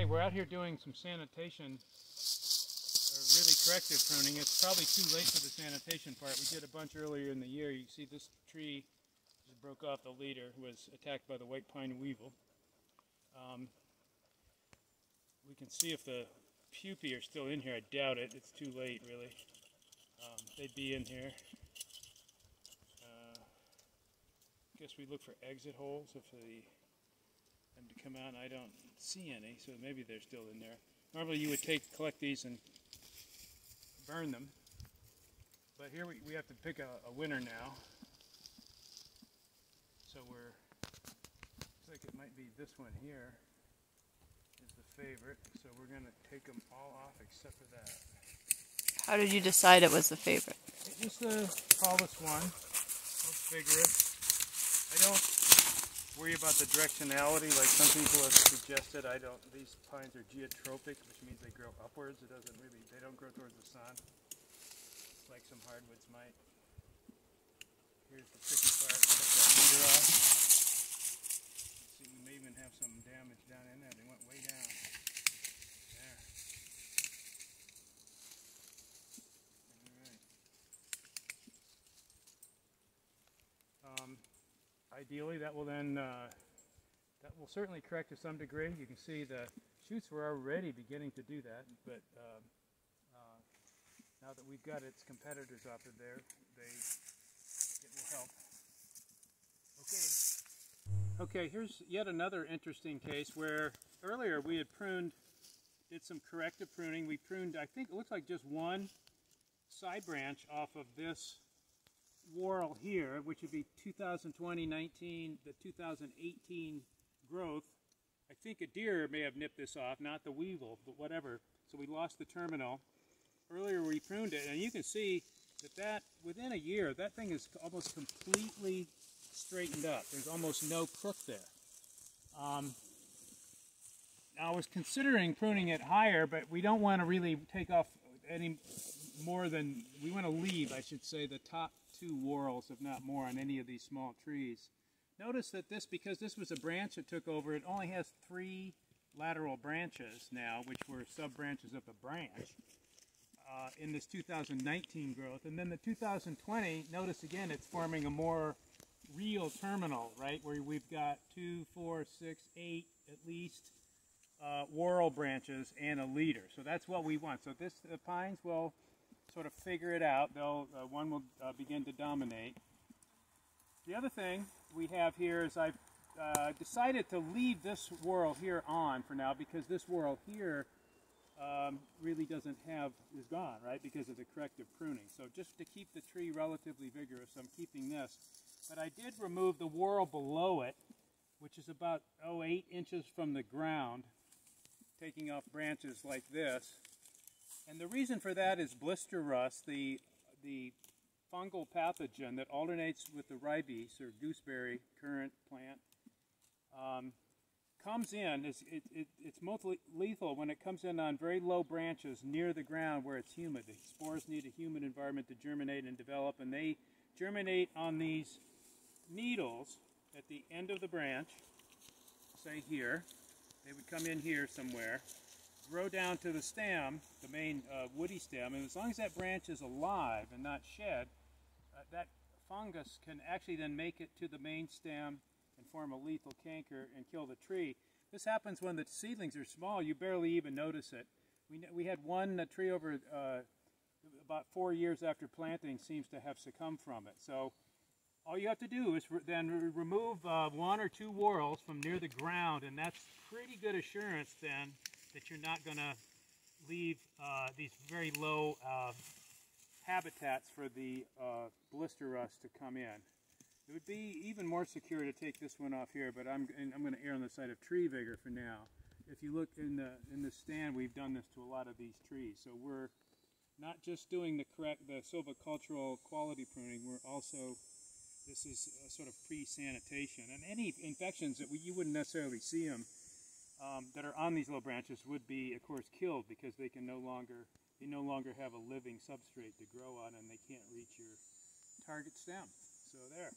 Okay, we're out here doing some sanitation, or really corrective pruning. It's probably too late for the sanitation part. We did a bunch earlier in the year. You see this tree just broke off. The leader was attacked by the white pine weevil. We can see if the pupae are still in here. I doubt it. It's too late, really. They'd be in here. Guess we look for exit holes if them to come out, and I don't see any, so maybe they're still in there. Normally you would collect these and burn them, but here we have to pick a winner now. So looks like it might be this one here is the favorite, so we're going to take them all off except for that. How did you decide it was the favorite? It was the tallest one, most vigorous. I don't worry about the directionality like some people have suggested. These pines are geotropic, which means they grow upwards. They don't grow towards the sun, like some hardwoods might. Here's the tricky part, take that leader off. See, we may even have some damage down in there. They went way down. There. Alright. Ideally, that will certainly correct to some degree. You can see the shoots were already beginning to do that, but now that we've got its competitors off of there, it will help. Okay, here's yet another interesting case where earlier we had did some corrective pruning. We pruned, I think it looks like just one side branch off of this whorl here, which would be 2020-19, the 2018 growth. I think a deer may have nipped this off, not the weevil, but whatever. So we lost the terminal. Earlier we pruned it, and you can see that within a year, that thing is almost completely straightened up. There's almost no crook there. Now I was considering pruning it higher, but we don't want to really take off any more than, we want to leave, I should say, the top two whorls, if not more, on any of these small trees. Notice that because this was a branch that took over, it only has 3 lateral branches now, which were sub-branches of the branch in this 2019 growth. And then the 2020, notice again, it's forming a more real terminal, right, where we've got 2, 4, 6, 8 at least whorl branches and a leader. So that's what we want. So the pines will sort of figure it out. One will begin to dominate. The other thing we have here is I've decided to leave this whorl here on for now, because this whorl here really is gone, right, because of the corrective pruning. So just to keep the tree relatively vigorous, I'm keeping this. But I did remove the whorl below it, which is about 8 inches from the ground, taking off branches like this. And the reason for that is blister rust, the fungal pathogen that alternates with the ribes, or gooseberry currant plant, comes in. It's most lethal when it comes in on very low branches near the ground where it's humid. The spores need a humid environment to germinate and develop, and they germinate on these needles at the end of the branch, say here. They would come in here somewhere, grow down to the stem, the main woody stem, and as long as that branch is alive and not shed, that fungus can actually then make it to the main stem and form a lethal canker and kill the tree. This happens when the seedlings are small. You barely even notice it. We had one tree over about 4 years after planting seems to have succumbed from it. So all you have to do is then remove 1 or 2 whorls from near the ground, and that's pretty good assurance then that you're not going to leave these very low habitats for the blister rust to come in. It would be even more secure to take this one off here, but I'm going to err on the side of tree vigor for now. If you look in the stand, we've done this to a lot of these trees. So we're not just doing the silvicultural quality pruning, this is a sort of pre-sanitation. And any infections that you wouldn't necessarily see them that are on these low branches would be, of course, killed, because they no longer have a living substrate to grow on, and they can't reach your target stem. So there.